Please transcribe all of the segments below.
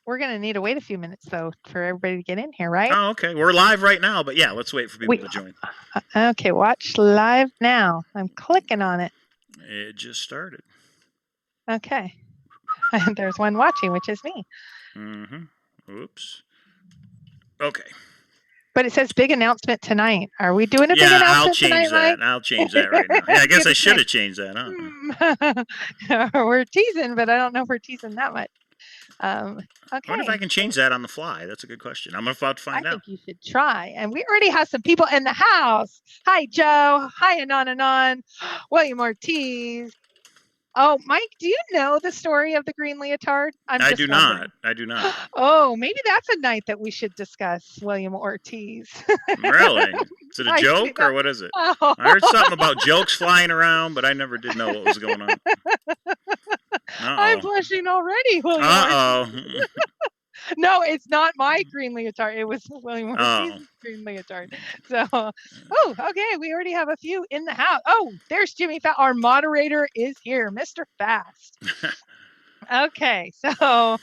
We're going to need to wait a few minutes, though, for everybody to get in here, right? Oh, okay. We're live right now, but yeah, let's wait for people We to join. Okay, watch live now. I'm clicking on it. It just started. Okay. And there's one watching, which is me. Oops. Okay. But it says big announcement tonight. Are we doing a big Yeah, I'll announcement tonight, change Mike? that. I'll change that right now. Yeah, I guess I should have changed that, huh? We're teasing, but I don't know if we're teasing that much. I wonder if I Okay. can change that on the fly. That's a good question. I'm about to I find out. think you should try. And we already have some people in the house. Hi, Joe. Hi, Anon. William Ortiz. Oh, Mike, do you know the story of the green leotard? I'm I just do wondering. not. I do not. Oh, maybe that's a night that we should discuss William Ortiz. Really? Is it a I see joke or that. what is it? Oh. I heard something about jokes flying around, but I never did know what was going on. I'm Uh-oh. blushing already, William Ortiz. Uh-oh. No, it's not my green leotard. It was William Ortiz's green leotard. So, okay. We already have a few in the house. Oh, there's Jimmy Fast. Our moderator is here, Mr. Fast. Okay, so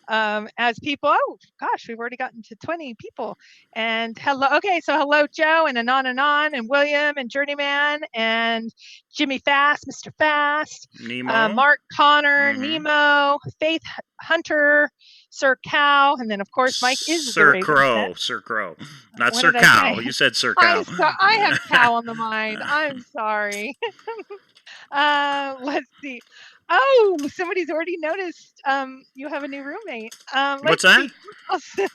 as people, oh gosh, we've already gotten to 20 people. And hello, okay, so hello, Joe and Anon and William and Journeyman and Jimmy Fast, Mr. Fast, Nemo. Mark Connor, Nemo, Faith Hunter, Sir Cow, and then of course Mike is Sir the Crow. Sir Crow, not what Sir did Cow. I say? You said Sir Cow. I have cow on the mind. I'm sorry. Let's see. Oh, somebody's already noticed. You have a new roommate. What's Let's that? see.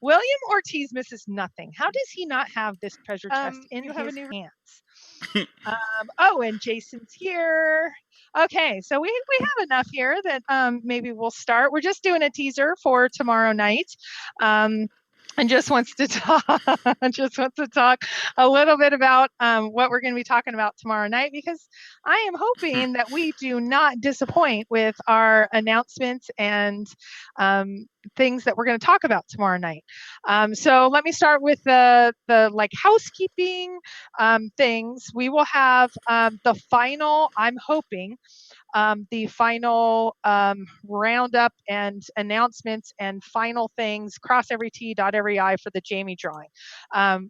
William Ortiz misses nothing. How does he not have this treasure chest in his hands? Oh, and Jason's here. Okay, so we have enough here that maybe we'll start. We're just doing a teaser for tomorrow night. And just wants to talk a little bit about what we're going to be talking about tomorrow night, because I am hoping that we do not disappoint with our announcements and things that we're going to talk about tomorrow night. So let me start with the like housekeeping things. We will have the final, I'm hoping, the final roundup and announcements and final things, cross every T, dot every I for the Jamie drawing.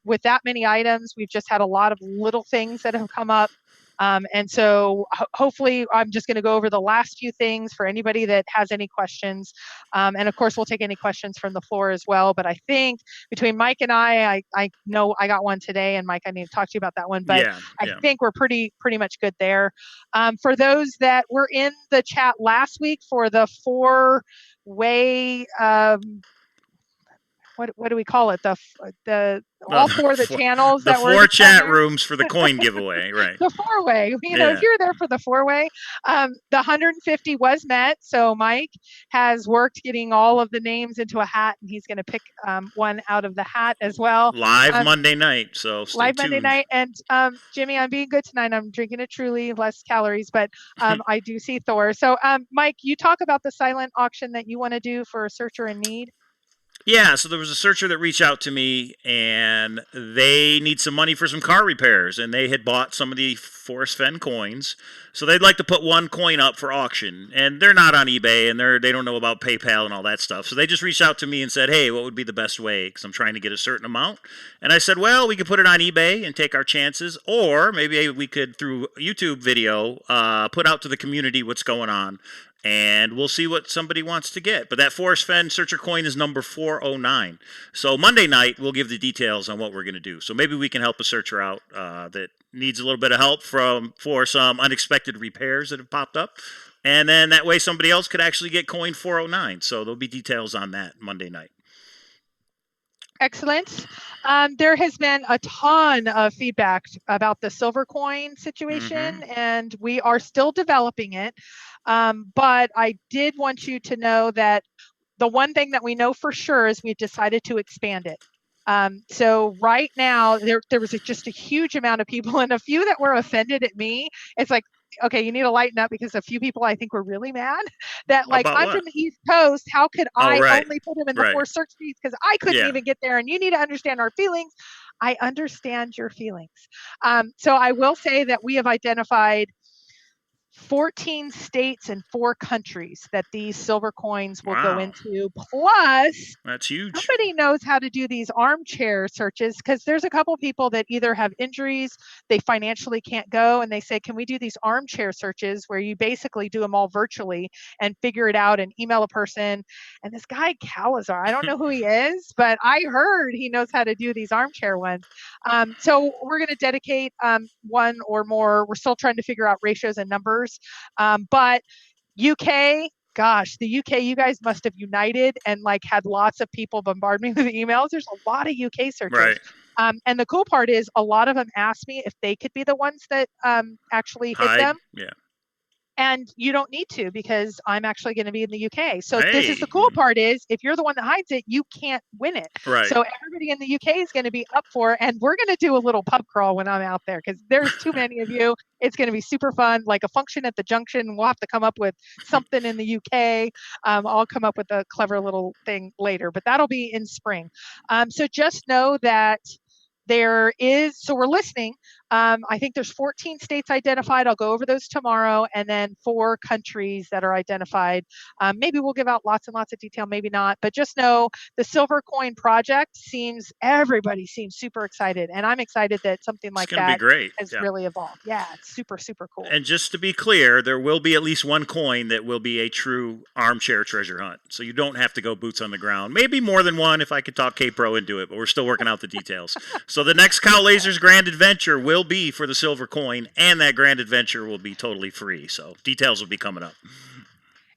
With that many items, we've just had a lot of little things that have come up. And so hopefully I'm just going to go over the last few things for anybody that has any questions. And of course, we'll take any questions from the floor as well. But I think between Mike and I know I got one today, and Mike, I need to talk to you about that one. But yeah. I think we're pretty much good there. For those that were in the chat last week for the four-way, what do we call it? All four of the channels the that were four chat rooms for the coin giveaway, right? The four-way. You know, if you're there for the four-way, the 150 was met. So Mike has worked getting all of the names into a hat, and he's going to pick one out of the hat as well. Live Monday night, so stay live tuned. Monday night. And Jimmy, I'm being good tonight. I'm drinking a Truly, less calories, but I do see Thor. So Mike, you talk about the silent auction that you want to do for Searcher in Need. Yeah, so there was a searcher that reached out to me, and they need some money for some car repairs, and they had bought some of the Forest Fen coins, so they'd like to put one coin up for auction, and they're not on eBay, and they don't know about PayPal and all that stuff, so they just reached out to me and said, hey, what would be the best way, because I'm trying to get a certain amount, and I said, well, we could put it on eBay and take our chances, or maybe we could, through YouTube video, put out to the community what's going on, and we'll see what somebody wants to get. But that Forest Fen Searcher coin is number 409. So Monday night, we'll give the details on what we're going to do. So maybe we can help a searcher out that needs a little bit of help for some unexpected repairs that have popped up. And then that way somebody else could actually get coin 409. So there'll be details on that Monday night. Excellent. There has been a ton of feedback about the silver coin situation, and we are still developing it. But I did want you to know that the one thing that we know for sure is we've decided to expand it. So right now, there was just a huge amount of people, and a few that were offended at me. It's like, okay, you need to lighten up, because a few people I think were really mad that, like, I'm from the East Coast. How could I only put him in the 4 search feeds because I couldn't even get there? And you need to understand our feelings. I understand your feelings. So I will say that we have identified 14 states and 4 countries that these silver coins will go Wow. into. Plus, That's huge. somebody knows how to do these armchair searches, because there's a couple people that either have injuries, they financially can't go, and they say, can we do these armchair searches where you basically do them all virtually and figure it out and email a person. And this guy Calazar, I don't know who he is, but I heard he knows how to do these armchair ones. So we're going to dedicate one or more. We're still trying to figure out ratios and numbers, but UK, gosh, the UK, you guys must have united and like had lots of people bombard me with emails. There's a lot of UK searchers. Right. And the cool part is a lot of them asked me if they could be the ones that actually hit them. Yeah. And you don't need to, because I'm actually going to be in the UK. So Hey. This is the cool part, is if you're the one that hides it, you can't win it. Right. So everybody in the UK is going to be up for it. And we're going to do a little pub crawl when I'm out there, because there's too many of you. It's going to be super fun, like a function at the junction. We'll have to come up with something in the UK. I'll come up with a clever little thing later, but that'll be in spring. So just know that there is, so we're listening. I think there's 14 states identified. I'll go over those tomorrow, and then 4 countries that are identified. Maybe we'll give out lots and lots of detail, maybe not, but just know the Silver Coin project everybody seems super excited, and I'm excited that something like that has really evolved. Yeah, it's super, super cool. And just to be clear, there will be at least one coin that will be a true armchair treasure hunt. So you don't have to go boots on the ground. Maybe more than one if I could talk Kpro into it, but we're still working out the details. So the next Cow Lasers Grand Adventure will be for the silver coin, and that Grand Adventure will be totally free. So details will be coming up.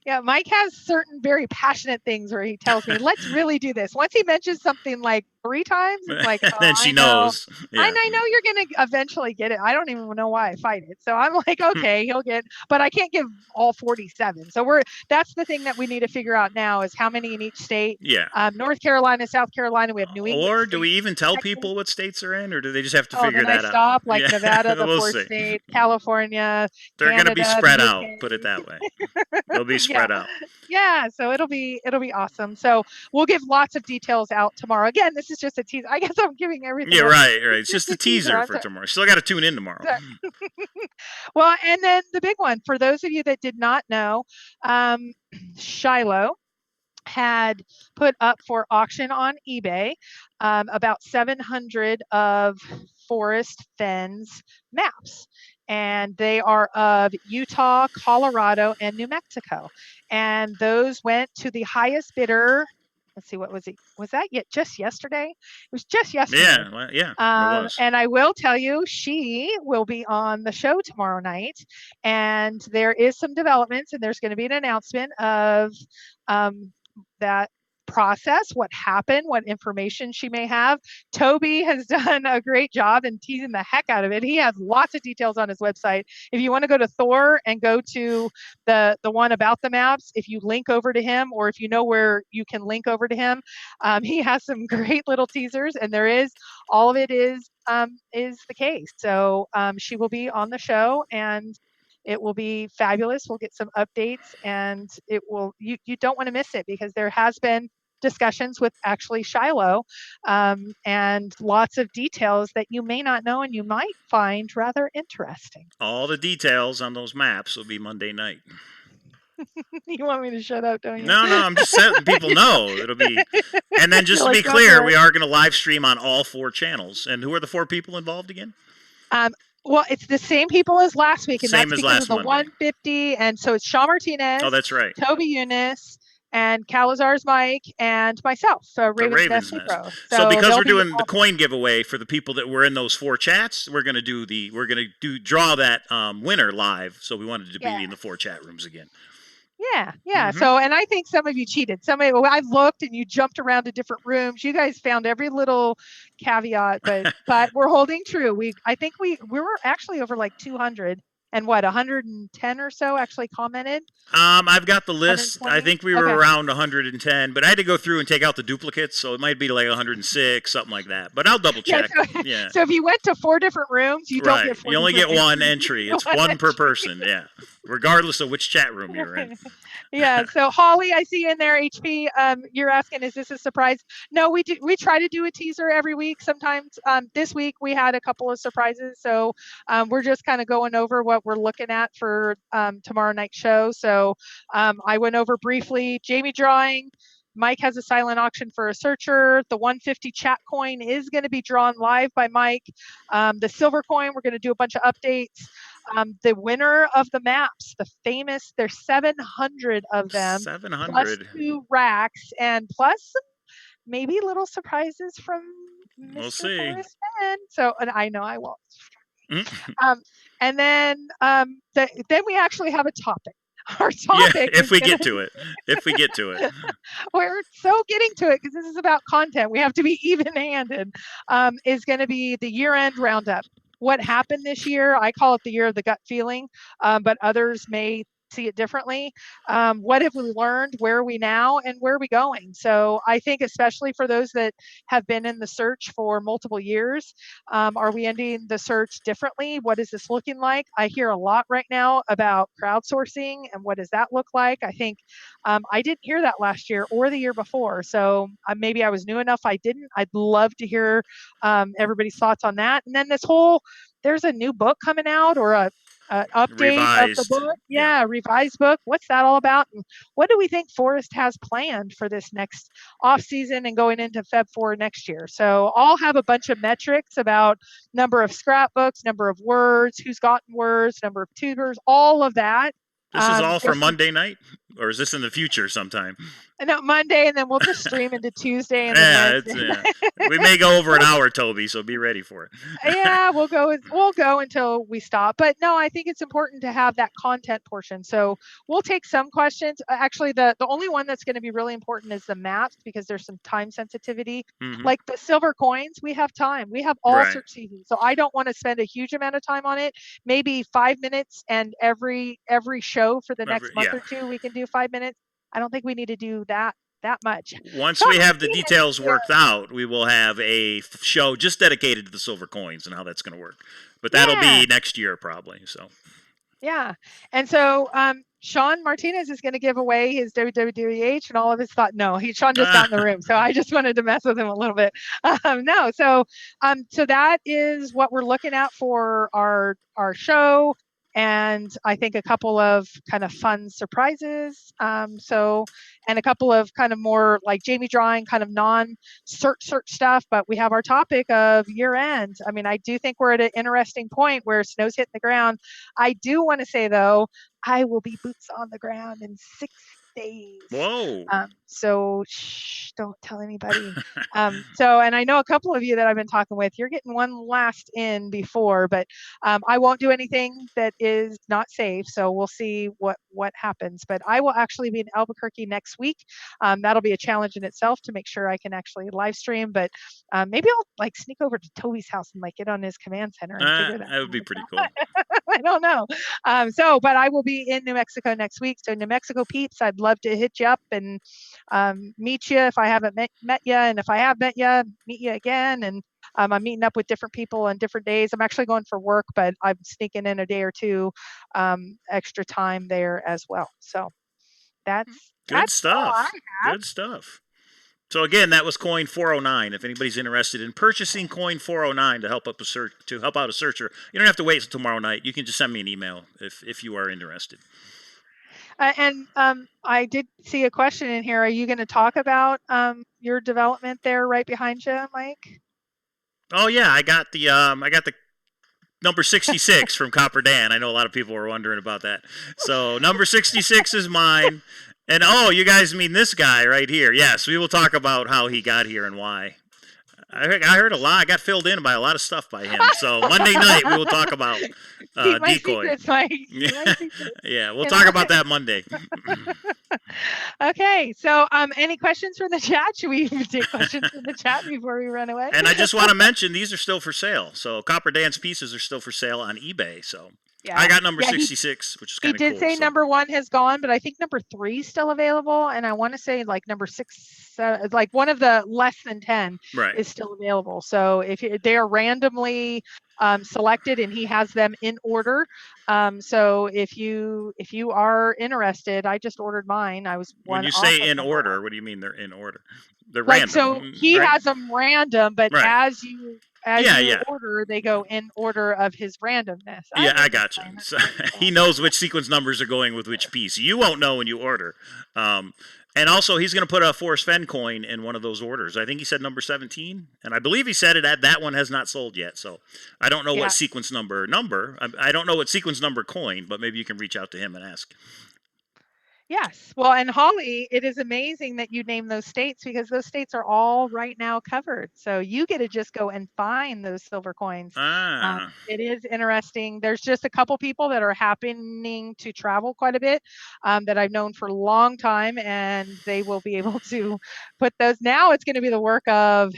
Yeah, Mike has certain very passionate things where he tells me, let's really do this. Once he mentions something like 3 times, it's like, oh, then she knows. Yeah. I know you're going to eventually get it. I don't even know why I fight it. So I'm like, okay, he'll get, but I can't give all 47. So that's the thing that we need to figure out now, is how many in each state. Yeah. North Carolina, South Carolina, we have New England. Or do we even tell people what states are in, or do they just have to figure that out? Stop, like Nevada, the 4th state, California, they're going to be spread out, put it that way. They'll be spread out. Yeah, so it'll be awesome. So we'll give lots of details out tomorrow. Again, this is just a teaser. I guess I'm giving everything. Yeah, right. It's just a teaser for tomorrow. Still got to tune in tomorrow. Well, and then the big one, for those of you that did not know, Shiloh had put up for auction on eBay about 700 of Forest Fen's maps. And they are of Utah, Colorado, and New Mexico. And those went to the highest bidder. Let's see, what was it? Was that just yesterday? It was just yesterday. Yeah, it was. And I will tell you, she will be on the show tomorrow night. And there is some developments, and there's going to be an announcement of that process, what happened, what information she may have. Toby has done a great job in teasing the heck out of it. He has lots of details on his website. If you want to go to Thor and go to the one about the maps, if you link over to him, or if you know where you can link over to him, he has some great little teasers, and all of it is the case. So she will be on the show, and it will be fabulous. We'll get some updates, and you don't want to miss it, because there has been discussions with actually Shiloh, and lots of details that you may not know and you might find rather interesting. All the details on those maps will be Monday night. You want me to shut up, don't you? No, I'm just letting people know. It'll be, and then just to be clear, we are going to live stream on all 4 channels. And who are the 4 people involved again? Well, it's the same people as last week, and same that's as because last of the 150. And so it's Shaw Martinez. Oh, that's right. Toby Eunice, and Calazar's Mike, and myself, Raven's Nest Kpro. So because we're doing the coin giveaway for the people that were in those 4 chats, we're going to draw that winner live. So we wanted to be in the 4 chat rooms again. Yeah. Mm-hmm. So, and I think some of you cheated. I've looked, and you jumped around to different rooms. You guys found every little caveat, but we're holding true. I think we were actually over like 200. And 110 or so actually commented? I've got the list. I think we were around 110, but I had to go through and take out the duplicates, so it might be like 106, something like that. But I'll double check. Yeah. So if you went to 4 different rooms, you don't get 4 You only get 1 entry. It's 1 per person. Yeah. regardless of which chat room you're in. Yeah. So Holly, I see you in there. HP, you're asking, is this a surprise? No, we do. We try to do a teaser every week. Sometimes this week we had a couple of surprises. So we're just kind of going over what we're looking at for tomorrow night's show. So I went over briefly Jamie drawing. Mike has a silent auction for a searcher. The 150 chat coin is going to be drawn live by Mike. The silver coin, we're going to do a bunch of updates. The winner of the maps, the famous, there's 700 of them, 700 plus 2 racks, and plus maybe little surprises from We'll Mr. see. Forrest Fenn. So, and I know I won't. And then we actually have a topic. Our topic, if we get to it. If we get to it. We're so getting to it because this is about content. We have to be even-handed. Is going to be the year-end roundup. What happened this year? I call it the year of the gut feeling, but others may see it differently. What have we learned? Where are we now? And where are we going? So I think especially for those that have been in the search for multiple years, are we ending the search differently? What is this looking like? I hear a lot right now about crowdsourcing and what does that look like? I think I didn't hear that last year or the year before. So maybe I was new enough I didn't. I'd love to hear everybody's thoughts on that. And then there's a new book coming out or a update of the book. Yeah, revised book. What's that all about? And what do we think Forrest has planned for this next off season and going into Feb 4 next year? So I'll have a bunch of metrics about number of scrapbooks, number of words, who's gotten words, number of tubers, all of that. This is all for Monday night, or is this in the future sometime? No, Monday, and then we'll just stream into Tuesday and then Wednesday. We may go over an hour, Toby, so be ready for it. Yeah, we'll go until we stop. But no, I think it's important to have that content portion. So we'll take some questions. Actually, the only one that's going to be really important is the maps because there's some time sensitivity. Like the silver coins, we have time. We have all search seasons. So I don't want to spend a huge amount of time on it. Maybe 5 minutes, and every show for the next month or two, we can do 5 minutes. I don't think we need to do that much. Once we have the details worked out, we will have a show just dedicated to the silver coins and how that's going to work. But that'll be next year probably. So. Yeah, and so Sean Martinez is going to give away his WWDH and all of his thought. No, Sean just got in the room, so I just wanted to mess with him a little bit. No, so that is what we're looking at for our show. And I think a couple of kind of fun surprises. And a couple of kind of more like Jamie drawing kind of non-search stuff, but we have our topic of year end. I mean, I do think we're at an interesting point where snow's hitting the ground. I do want to say though, I will be boots on the ground in 6 days. Whoa. So don't tell anybody. And I know a couple of you that I've been talking with, you're getting one last in before, but I won't do anything that is not safe. So we'll see what happens. But I will actually be in Albuquerque next week. That'll be a challenge in itself to make sure I can actually live stream. But maybe I'll like sneak over to Toby's house and like get on his command center and figure that. That would be pretty cool. I don't know. But I will be in New Mexico next week. So New Mexico peeps, I'd love to hit you up and meet you if I haven't met you. And if I have met you, meet you again. And I'm meeting up with different people on different days. I'm actually going for work, but I'm sneaking in a day or two extra time there as well. So that's stuff. Good stuff. So again, that was Coin 409. If anybody's interested in purchasing Coin 409 to help out a searcher, you don't have to wait until tomorrow night. You can just send me an email if you are interested. And I did see a question in here. Are you going to talk about your development there right behind you, Mike? Oh yeah, I got the number 66 from Copper Dan. I know a lot of people were wondering about that. So number 66 is mine. And you guys mean this guy right here. Yes, we will talk about how he got here and why. I heard a lot. I got filled in by a lot of stuff by him. So Monday night we will talk about decoy. Yeah, we'll talk about that Monday. Okay, so any questions from the chat? Should we take questions from the chat before we run away? And I just want to mention these are still for sale. So Copper Dan's pieces are still for sale on eBay. So Yeah. I got number Yeah, 66, which is he kind of did cool. say So. number 1 has gone, but I think number 3 is still available, and I want to say like number 6, like one of the less than 10 Right. is still available. So if they are randomly selected, and he has them in order. So if you are interested, I just ordered mine. I was When one you off say of in number 1. order, what do you mean they're in order? They're Like, so random, he right? has them random, but Right. as you Yeah, yeah. order, they go in order of his randomness. Yeah, I'm I just gotcha. explaining. So he knows which sequence numbers are going with which piece. You won't know when you order. And also, he's going to put a Forrest Fenn coin in one of those orders. I think he said number 17, and I believe he said it at that one has not sold yet. So I don't know what sequence number. I don't know what sequence number coin, but maybe you can reach out to him and ask. Yes. Well, and Holly, it is amazing that you name those states, because those states are all right now covered. So you get to just go and find those silver coins. It is interesting. There's just a couple people that are happening to travel quite a bit that I've known for a long time, and they will be able to put those. Now it's going to be the work of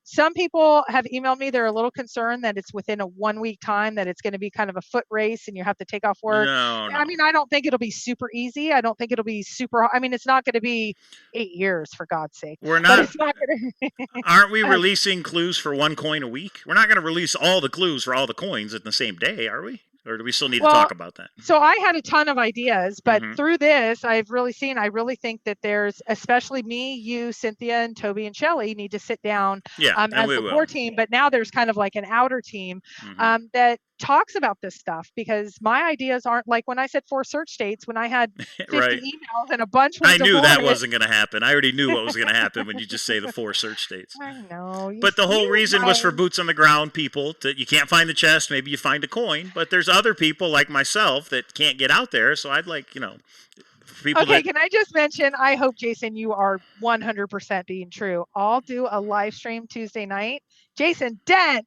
some people have emailed me. They're a little concerned that it's within a 1-week time, that it's going to be kind of a foot race and you have to take off work. No. I mean, I don't think it'll be super easy. I don't think it'll be super. I mean, it's not going to be 8 years, for God's sake. We're not. But it's not going to. Aren't we releasing clues for 1 coin a week? We're not going to release all the clues for all the coins in the same day, are we? Or do we still need to talk about that? So I had a ton of ideas, but through this, I really think that there's, especially me, you, Cynthia, and Toby and Shelley need to sit down as the core team. But now there's kind of like an outer team that talks about this stuff, because my ideas aren't like when I said 4 search states, when I had 50 emails and a bunch was I knew that wasn't going to happen. I already knew what was going to happen when you just say the 4 search states. I know. But the whole reason was for boots on the ground people, that you can't find the chest, maybe you find a coin, but there's other people like myself that can't get out there, so I'd like, people. Okay, can I just mention, I hope, Jason, you are 100% being true. I'll do a live stream Tuesday night. Jason Dent,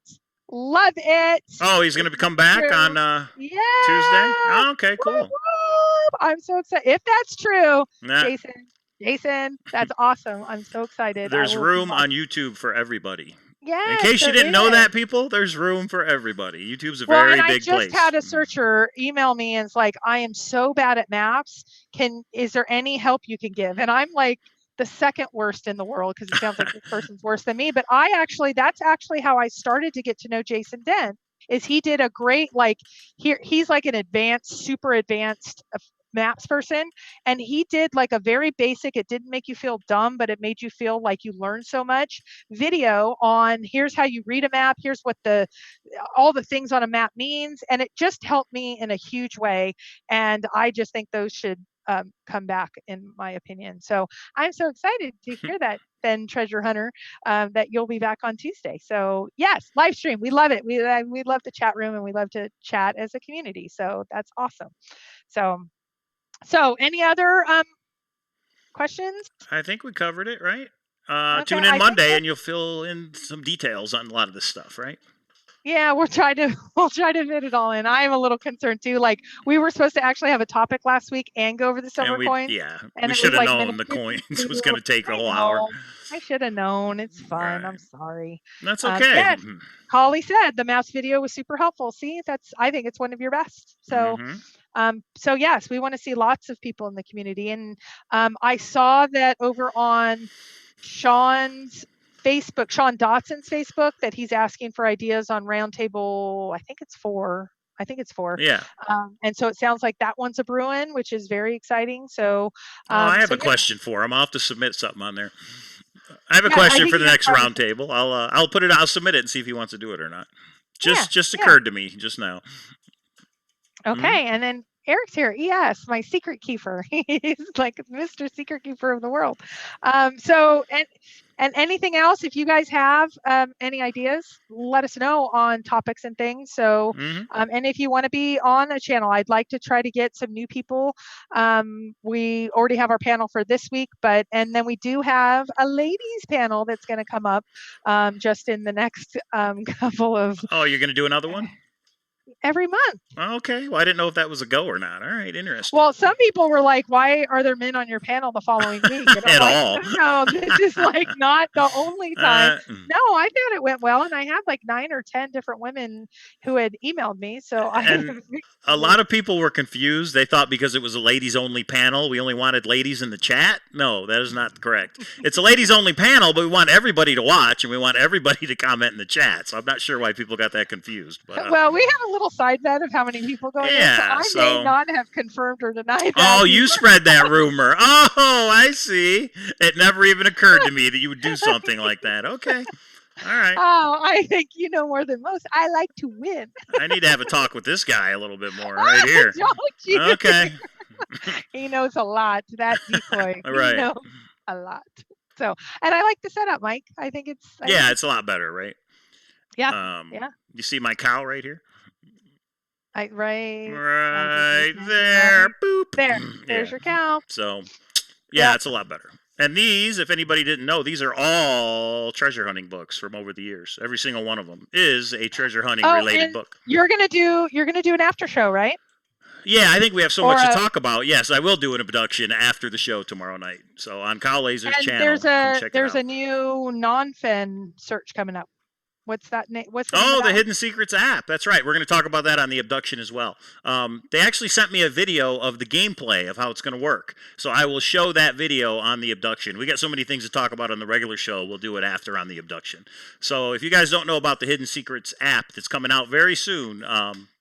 love it. Oh, he's going to come back on Tuesday? Oh, okay, cool. I'm so excited. If that's true, Jason, that's awesome. I'm so excited. There's room on YouTube for everybody. Yes, in case you didn't know that, people, there's room for everybody. YouTube's a very big place. I just had a searcher email me and it's like, I am so bad at maps. Is there any help you can give? And I'm like the second worst in the world, because it sounds like this person's worse than me. But that's actually how I started to get to know Jason Dent. Is he did a great, like, he's like an super advanced maps person, and he did like a very basic, it didn't make you feel dumb, but it made you feel like you learned so much, video on here's how you read a map, here's what all the things on a map means, and it just helped me in a huge way. And I just think those should come back, in my opinion. So I'm so excited to hear that, Ben Treasure Hunter, that you'll be back on Tuesday. So yes, live stream, we love it. We love the chat room, and we love to chat as a community. So that's awesome. So any other questions? I think we covered it, right? Tune in Monday and you'll fill in some details on a lot of this stuff, right? Yeah, we'll try to fit it all in. I'm a little concerned too. Like, we were supposed to actually have a topic last week and go over the silver coins. Yeah, and we should have known the coins was going to take a whole hour. I should have known. It's fun. Right. I'm sorry. That's okay. Yes, Holly said the maps video was super helpful. See, I think it's one of your best. So. So yes, we want to see lots of people in the community. And I saw that over on Sean Dotson's Facebook, that he's asking for ideas on roundtable. I think it's 4. Yeah. And so it sounds like that one's a brewing, which is very exciting. So I have a question for him. I'll have to submit something on there. I have a question for the next roundtable. I'll put it. I'll submit it and see if he wants to do it or not. Just occurred to me just now. Okay, and then Eric's here. Yes, my secret keeper. He's like Mr. Secret Keeper of the world. So anything else, if you guys have any ideas, let us know on topics and things. So and if you want to be on a channel, I'd like to try to get some new people. We already have our panel for this week, and then we do have a ladies panel that's going to come up just in the next couple of. Oh, you're going to do another one? every month. Okay. Well, I didn't know if that was a go or not. All right. Interesting. Well, some people were like, "Why are there men on your panel the following week?" And I'm At like, all. "No, this is like not the only time." No, I thought it went well, and I had like 9 or 10 different women who had emailed me. So and a lot of people were confused. They thought because it was a ladies only panel, we only wanted ladies in the chat. No, that is not correct. It's a ladies only panel, but we want everybody to watch and we want everybody to comment in the chat. So I'm not sure why people got that confused. But well, we have a little side bet of how many people go in, so I may not have confirmed or denied that. Oh, you spread that rumor. Oh, I see. It never even occurred to me that you would do something like that. Okay. All right. Oh, I think you know more than most. I like to win. I need to have a talk with this guy a little bit more right here. Don't you? Okay. He knows a lot. That decoy. Right. He knows a lot. So, and I like the setup, Mike. I think it's. It's a lot better, right? Yeah. Yeah. You see my cow right here? Right there. Boop. There's your cow. So, yeah, it's a lot better. And these, if anybody didn't know, these are all treasure hunting books from over the years. Every single one of them is a treasure hunting related book. You're gonna do an after show, right? Yeah, I think we have so much to talk about. Yes, I will do an abduction after the show tomorrow night. So on Cow Laser's channel, there's a new non-fin search coming up. What's that name? The Hidden Secrets app. That's right. We're going to talk about that on the abduction as well. They actually sent me a video of the gameplay of how it's going to work. So I will show that video on the abduction. We got so many things to talk about on the regular show. We'll do it after on the abduction. So if you guys don't know about the Hidden Secrets app that's coming out very soon,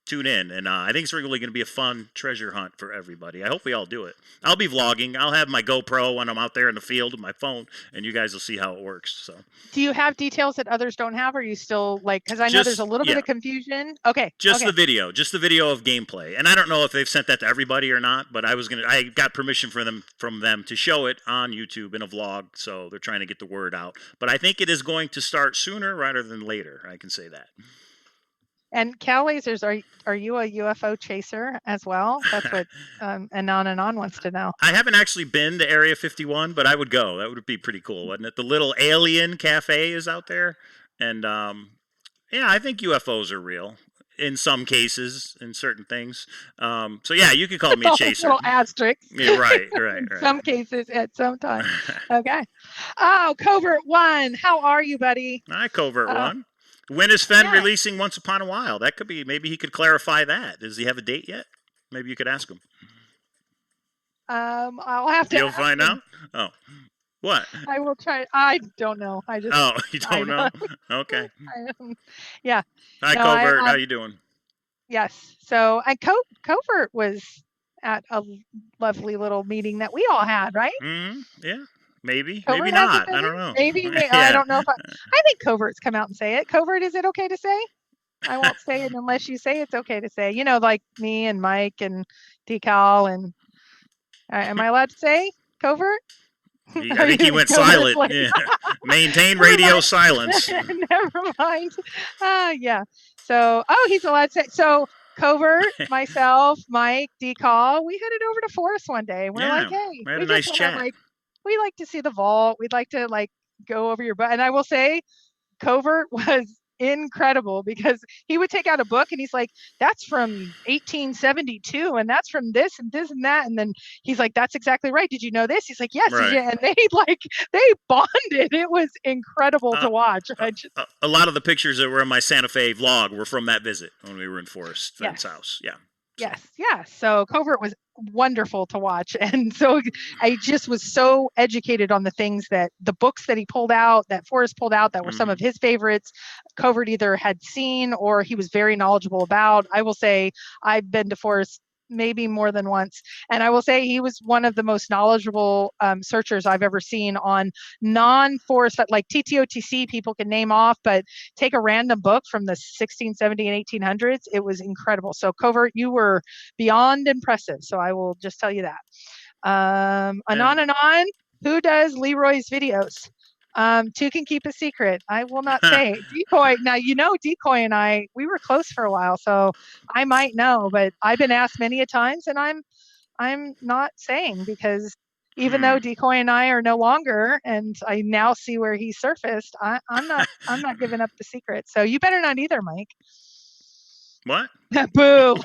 tune in. And I think it's really going to be a fun treasure hunt for everybody. I hope we all do it. I'll be vlogging. I'll have my GoPro when I'm out there in the field with my phone, and you guys will see how it works. So, do you have details that others don't have? Or are you still like, because I know there's a little bit of confusion. Okay. Just the video of gameplay. And I don't know if they've sent that to everybody or not, but I got permission from them to show it on YouTube in a vlog. So they're trying to get the word out. But I think it is going to start sooner rather than later. I can say that. And Cow Lasers, are you a UFO chaser as well? That's what Anon wants to know. I haven't actually been to Area 51, but I would go. That would be pretty cool, wouldn't it? The little alien cafe is out there. And I think UFOs are real in some cases, in certain things. So yeah, you could call me a chaser. Little asterisks. Yeah, right. In some cases, at some time. Okay. Oh, Covert One, how are you, buddy? Hi, Covert One. When is Fenn releasing Once Upon a While? That could be, maybe he could clarify that. Does he have a date yet? Maybe you could ask him. I'll have to. You'll find out? Oh. What? I will try. I don't know. You don't know? Okay. Yeah. Hi, Covert. How you doing? Yes. So, Covert was at a lovely little meeting that we all had, right? Mm-hmm. Yeah. Maybe. Covert, maybe not. I don't know. Maybe. I don't know if I think Covert's come out and say it. Covert, is it okay to say? I won't say it unless you say it's okay to say. You know, like me and Mike and Decal and am I allowed to say Covert? I think he went silent. Yeah. Maintain radio silence. Never mind. Yeah. So, he's allowed to say. So, Covert, myself, Mike, Decal, we headed over to Forest one day. We're like, hey, we had a nice chat. We like to see the vault. We'd like to go over your butt. And I will say, Covert was incredible because he would take out a book and he's like, that's from 1872 and that's from this and this and that. And then he's like, that's exactly right. Did you know this? He's like, yes. Right. And they bonded. It was incredible to watch. A lot of the pictures that were in my Santa Fe vlog were from that visit when we were in Forest Fenn's house. Yeah. Yes. Yeah. So Covert was wonderful to watch. And so I just was so educated on the things that the books that he pulled out, that Forrest pulled out, that were some of his favorites. Covert either had seen or he was very knowledgeable about. I will say I've been to Forrest maybe more than once. And I will say he was one of the most knowledgeable searchers I've ever seen on non-Forest, like TTOTC people can name off, but take a random book from the 16, 17, and 1800s. It was incredible. So Covert, you were beyond impressive. So I will just tell you that. Anon, who does Leroy's videos? Two can keep a secret. I will not say. Decoy. Now, Decoy and I, we were close for a while, so I might know, but I've been asked many a times and I'm not saying because even though Decoy and I are no longer, and I now see where he surfaced, I'm not giving up the secret. So you better not either, Mike. What? Boo.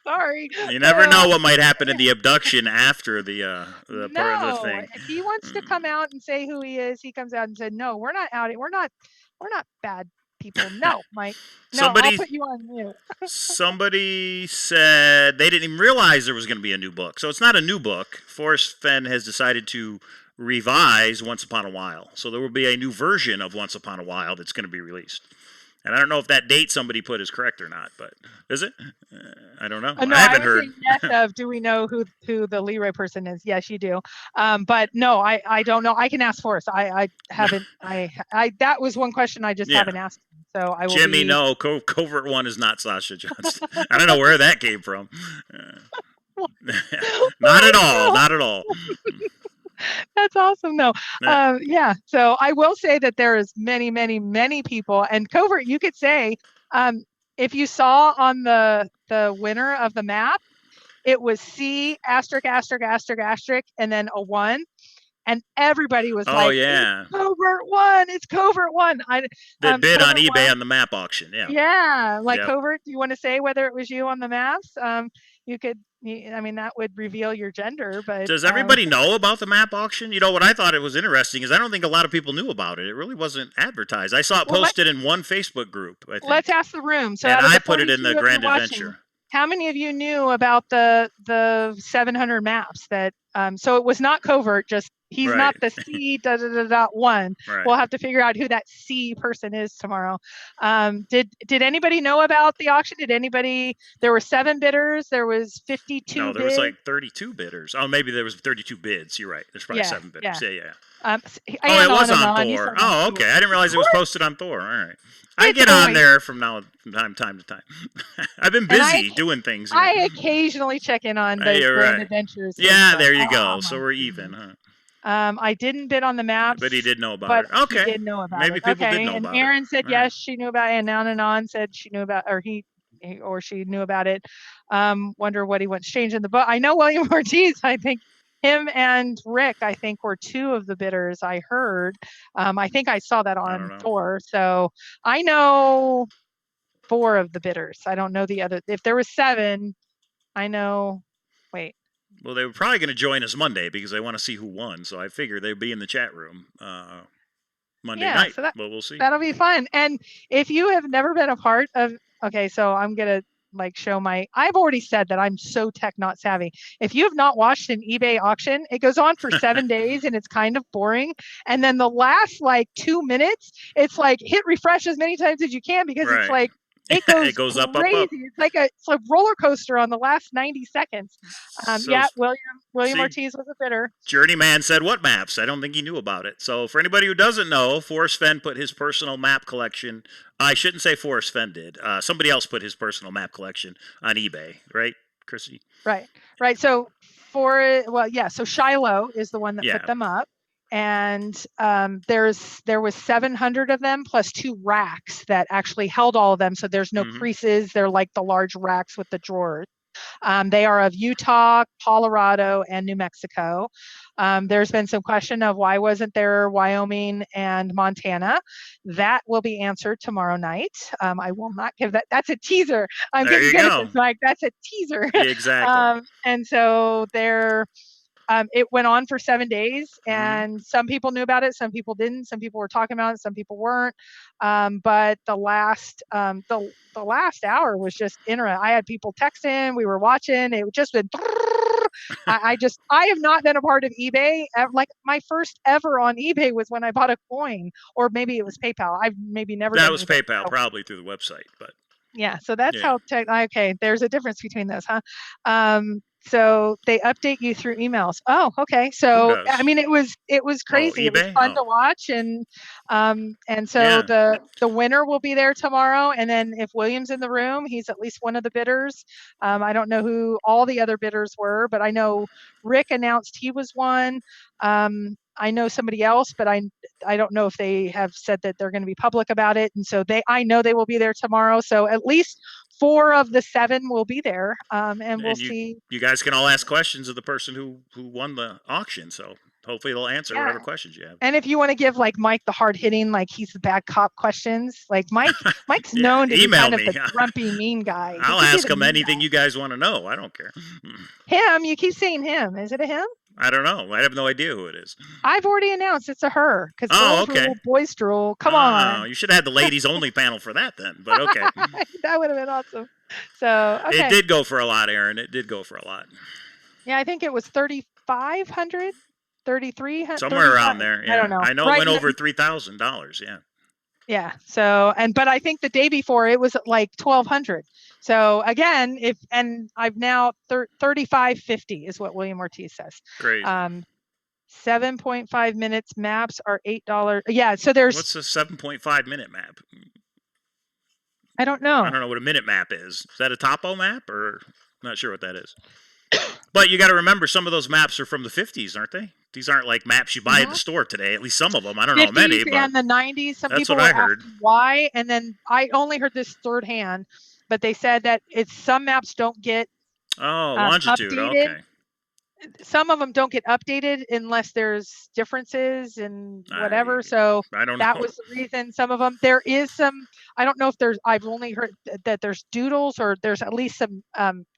Sorry. You never know what might happen in the abduction after the part of the No, thing. if he wants to come out and say who he is, he comes out and said, "No, we're not out. We're not bad people." No, Mike. No, I'll Somebody put you on mute. somebody said they didn't even realize there was going to be a new book. So it's not a new book. Forrest Fenn has decided to revise Once Upon a While. So there will be a new version of Once Upon a While that's going to be released. And I don't know if that date somebody put is correct or not, but is it? I don't know. No, I haven't heard. Yes, of do we know who the Leroy person is? Yes, you do. But no, I don't know. I can ask Forrest. I haven't. I that was one question I just haven't asked. So I will. Jimmy, no, Covert One is not Sasha Johnston. I don't know where that came from. Not at all. Not at all. That's awesome, though. Yeah. So I will say that there is many, many, many people, and Covert. You could say, if you saw on the winner of the map, it was C asterisk asterisk asterisk asterisk and then a 1, and everybody was like, yeah, it's Covert One. It's Covert One. That bid on eBay on the map auction. Yeah. Yeah, like Covert. Do you want to say whether it was you on the maps? You could. I mean, that would reveal your gender, but does everybody know about the map auction? You know, what I thought it was interesting is I don't think a lot of people knew about it. It really wasn't advertised. I saw it posted in one Facebook group. I think. Let's ask the room. So and I put it in the Grand Adventure. How many of you knew about the 700 maps that? So it was not Covert. Just he's not the C one. Right. We'll have to figure out who that C person is tomorrow. Did anybody know about the auction? Did anybody? There were 7 bidders. There was 52. No, there was like 32 bidders. Oh, maybe there was 32 bids. You're right. There's probably 7 bidders. Yeah. It was on Thor. Oh, okay. I didn't realize it was posted on Thor. All right. I get on there from time to time. I've been busy doing things. Here. I occasionally check in on those Grand Adventures. Yeah, there you go. So we're even, huh? I didn't bid on the maps. But he did know about it. Okay. He did know about Maybe it. people did know and about it. And Aaron said yes, she knew about it. And On said she knew about, or he or she knew about it. Wonder what he wants changed in the book. I know William Ortiz, I think him and Rick, I think, were 2 of the bidders I heard. I think I saw that on Thor. So I know 4 of the bidders. I don't know the other. If there was 7, I know. Wait. Well, they were probably going to join us Monday because they want to see who won. So I figured they'd be in the chat room Monday night. So we'll see. That'll be fun. And if you have never been a part of, okay, so I'm going to show I've already said that I'm so tech not savvy. If you have not watched an eBay auction, it goes on for 7 days and it's kind of boring. And then the last 2 minutes, it's hit refresh as many times as you can because it's it goes up, crazy. Up. It's like roller coaster on the last 90 seconds. William Ortiz was a bidder. Journeyman said what maps? I don't think he knew about it. So for anybody who doesn't know, Forrest Fenn put his personal map collection. I shouldn't say Forrest Fenn did. Somebody else put his personal map collection on eBay, right, Chrissy? Right. So so Shiloh is the one that put them up. And there was 700 of them plus 2 racks that actually held all of them. So there's no creases. They're like the large racks with the drawers. They are of Utah, Colorado, and New Mexico. There's been some question of why wasn't there Wyoming and Montana. That will be answered tomorrow night. I will not give that. That's a teaser. I'm getting good at this, Mike. That's a teaser. Exactly. And so it went on for 7 days, and some people knew about it, some people didn't. Some people were talking about it, some people weren't. But the last hour was just interesting. I had people texting, we were watching. It just been. I have not been a part of eBay. My first ever on eBay was when I bought a coin, or maybe it was PayPal. I've maybe never. That was PayPal, probably through the website, but. Yeah, so that's how okay, there's a difference between those, huh? So they update you through emails. Oh, okay. So I mean, it was crazy. It was fun to watch, and so the winner will be there tomorrow. And then if William's in the room, he's at least one of the bidders. I don't know who all the other bidders were, but I know Rick announced he was one. I know somebody else, but I don't know if they have said that they're going to be public about it. And so I know they will be there tomorrow. So at least 4 of the 7 will be there. And we'll see. You guys can all ask questions of the person who won the auction. So hopefully they'll answer whatever questions you have. And if you want to give like Mike the hard hitting, like he's the bad cop questions, like Mike's known to be kind of the grumpy, mean guy. I'll ask him anything you guys want to know. I don't care. Him, you keep saying him. Is it a him? I don't know. I have no idea who it is. I've already announced it's a her because girls rule, boys rule. Come on. You should have had the ladies only panel for that then. But okay, that would have been awesome. So okay. It did go for a lot, Aaron. It did go for a lot. Yeah, I think it was 3,500, 3,300, somewhere around there. Yeah. I don't know. I know it went over $3,000. Yeah. Yeah. So but I think the day before it was like 1,200. So again, I've now 3,550 is what William Ortiz says. Great. 7.5 minutes. Maps are $8. Yeah. So what's a 7.5 minute map? I don't know. I don't know what a minute map is. Is that a topo map or I'm not sure what that is. But you got to remember, some of those maps are from the 50s, aren't they? These aren't like maps you buy at the store today. At least some of them. I don't know how many. But and the 90s. Some that's people what I heard. Why? And then I only heard this third hand, but they said that some maps don't get longitude. Updated. Okay. Some of them don't get updated unless there's differences and whatever. So I don't know. That was the reason. Some of them, there is some, I don't know if I've only heard that there's doodles or there's at least some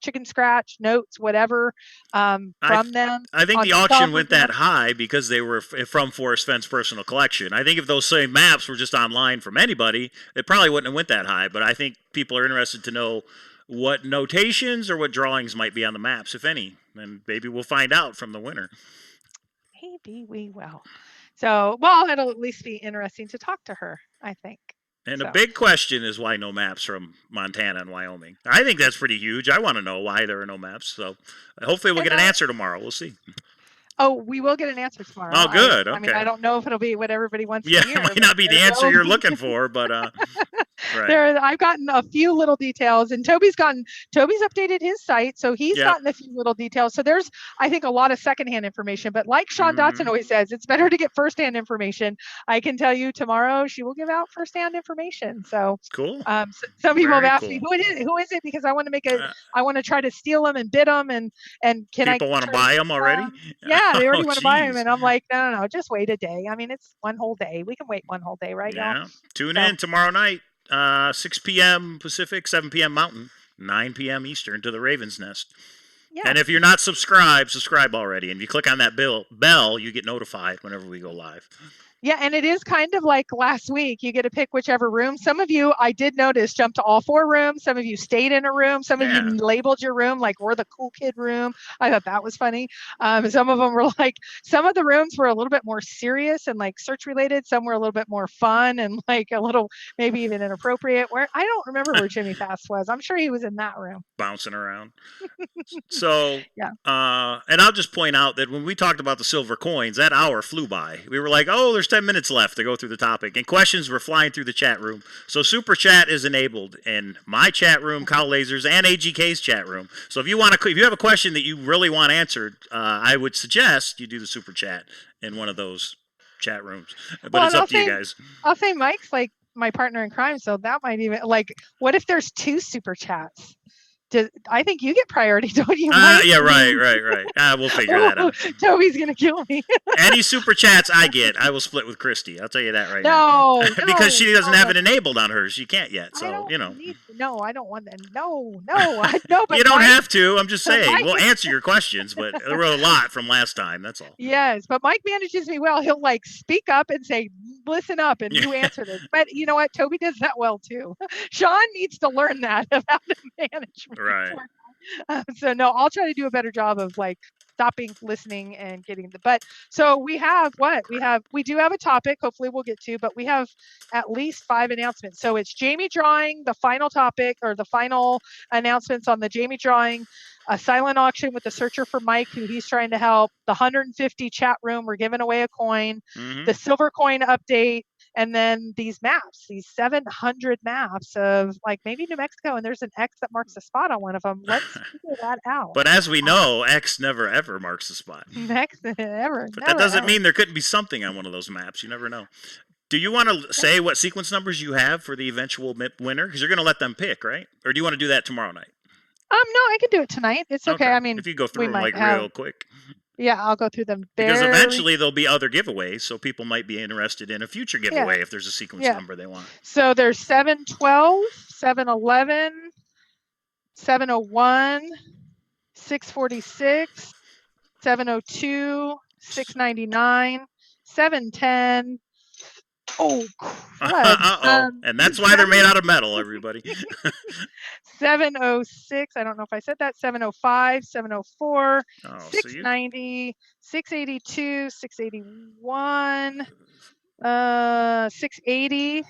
chicken scratch notes, whatever, from them. I think the auction went that high because they were from Forest Fence Personal Collection. I think if those same maps were just online from anybody, it probably wouldn't have went that high. But I think people are interested to know what notations or what drawings might be on the maps, if any. And maybe we'll find out from the winner. Maybe we will. So, well, it'll at least be interesting to talk to her, I think. And the big question is why no maps from Montana and Wyoming. I think that's pretty huge. I want to know why there are no maps. So hopefully we'll get an answer tomorrow. We'll see. Oh, we will get an answer tomorrow. Oh, good. Okay. I mean, I don't know if it'll be what everybody wants to hear. Yeah, it might not be the answer you're looking for, but right. I've gotten a few little details, and Toby's updated his site, so he's gotten a few little details. So there's, I think, a lot of secondhand information. But like Sean Dotson always says, it's better to get firsthand information. I can tell you tomorrow she will give out firsthand information. So cool. Some people have asked me who is it because I want to make I want to try to steal them and bid them and can people want to buy them already? Yeah. They already want to buy them, and I'm like, no, just wait a day. I mean, it's one whole day. We can wait one whole day, right, y'all? Tune in tomorrow night, 6 p.m. Pacific, 7 p.m. Mountain, 9 p.m. Eastern to the Raven's Nest. Yeah. And if you're not subscribe already. And if you click on that bell, you get notified whenever we go live. Yeah, and it is kind of like last week. You get to pick whichever room. Some of you, I did notice, jumped to all 4 rooms. Some of you stayed in a room. Some of you labeled your room like we're the cool kid room. I thought that was funny. Some of them were like, some of the rooms were a little bit more serious and like search related. Some were a little bit more fun and like a little maybe even inappropriate. Where I don't remember where Jimmy Fast was. I'm sure he was in that room. Bouncing around. So, and I'll just point out that when we talked about the silver coins, that hour flew by. We were like, oh, there's 10 minutes left to go through the topic, and questions were flying through the chat room. So super chat is enabled in my chat room, Cow Lasers, and AGK's chat room. So if you have a question that you really want answered, I would suggest you do the super chat in one of those chat rooms. But it's up to you guys. I'll say Mike's like my partner in crime, so that might even like. What if there's 2 super chats? I think you get priority, don't you? Yeah, right. We'll figure that out. Toby's going to kill me. Any super chats I get, I will split with Christy. I'll tell you that right now. Because she doesn't have it enabled on hers. She can't yet. So, I don't want that. No. But you don't have to. I'm just saying. We'll answer your questions, but there were a lot from last time. That's all. Yes, but Mike manages me well. He'll like speak up and say, listen up, and you answer this. But you know what? Toby does that well, too. Sean needs to learn that about the management. Right. So no, I'll try to do a better job of like stopping, listening, and getting but so we do have a topic. Hopefully we'll get to, but we have at least 5 announcements. So it's Jamie drawing, the final topic or the final announcements on the Jamie drawing, a silent auction with the searcher for Mike, who he's trying to help, the 150 chat room, we're giving away a coin, the silver coin update, and then these maps, these 700 maps of like maybe New Mexico, and there's an X that marks a spot on one of them. Let's figure that out. But as we know, X never ever marks a spot. X never. But that doesn't mean there couldn't be something on one of those maps. You never know. Do you want to say what sequence numbers you have for the eventual winner? Because you're going to let them pick, right? Or do you want to do that tomorrow night? No, I can do it tonight. It's okay. I mean, if you go through them like real quick. Yeah, I'll go through them because eventually there'll be other giveaways, so people might be interested in a future giveaway if there's a sequence number they want. So there's 712, 711, 701, 646, 702, 699, 710. Oh, crud. And that's why they're made out of metal, everybody. 706. I don't know if I said that. 705, 704, 690, 682, 681, 680,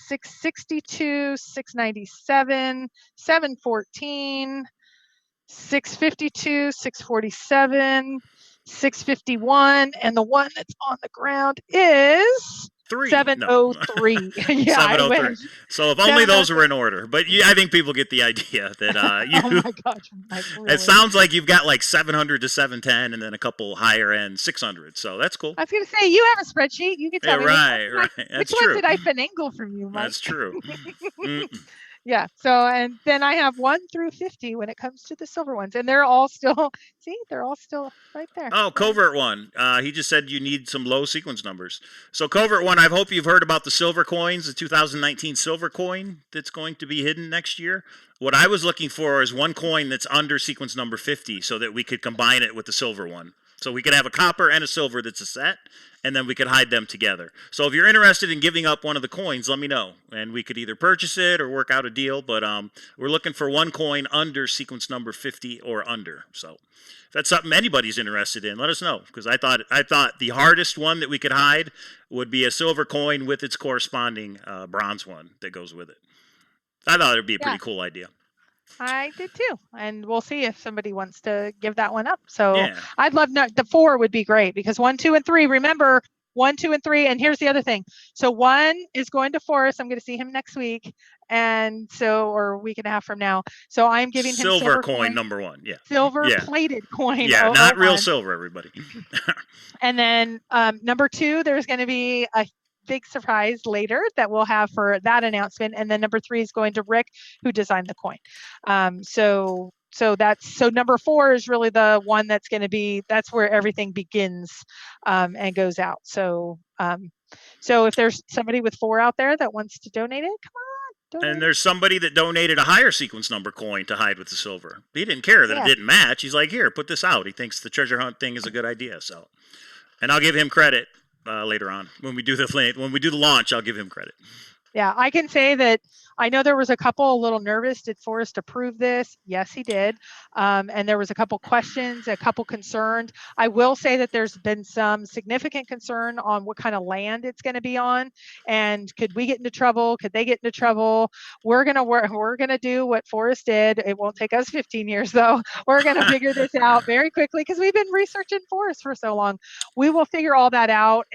662, 697, 714, 652, 647, 651, and the one that's on the ground is 703. Yeah, 703. So if only those were in order. But I think people get the idea that oh my gosh, Mike, really. It sounds like you've got like 700 to 710 and then a couple higher end 600. So that's cool. I was going to say, you have a spreadsheet. You can tell me. Right. Which ones did I finagle from you, Mike? That's true. Yeah. So, and then I have 1 through 50 when it comes to the silver ones, and they're all still, see, they're all still right there. Oh, Covert One. He just said you need some low sequence numbers. So Covert One, I hope you've heard about the silver coins, the 2019 silver coin that's going to be hidden next year. What I was looking for is one coin that's under sequence number 50 so that we could combine it with the silver one. So we could have a copper and a silver that's a set, and then we could hide them together. So if you're interested in giving up one of the coins, let me know. And we could either purchase it or work out a deal. But we're looking for one coin under sequence number 50 or under. So if that's something anybody's interested in, let us know. Because I thought the hardest one that we could hide would be a silver coin with its corresponding bronze one that goes with it. I thought it would be a pretty cool idea. I did too, and we'll see if somebody wants to give that one up. So I'd love the 4 would be great because 1, 2, and 3. Remember 1, 2, and 3. And here's the other thing. So 1 is going to Forrest. I'm going to see him next week, and so or a week and a half from now. So I'm giving him silver coin number 1. Yeah, silver plated coin. Yeah, not real silver, everybody. And then number 2, there's going to be a big surprise later that we'll have for that announcement. And then number 3 is going to Rick, who designed the coin. So number 4 is really the one that's going to be, that's where everything begins and goes out. So if there's somebody with 4 out there that wants to donate it, come on. Donate. And there's somebody that donated a higher sequence number coin to hide with the silver. He didn't care that it didn't match. He's like, here, put this out. He thinks the treasure hunt thing is a good idea. So, and I'll give him credit. Later on, when we do the launch, I'll give him credit. Yeah, I can say that I know there was a couple a little nervous. Did Forrest approve this? Yes, he did. And there was a couple questions, a couple concerned. I will say that there's been some significant concern on what kind of land it's going to be on, and could we get into trouble? Could they get into trouble? We're gonna do what Forrest did. It won't take us 15 years though. We're gonna figure this out very quickly because we've been researching Forrest for so long. We will figure all that out.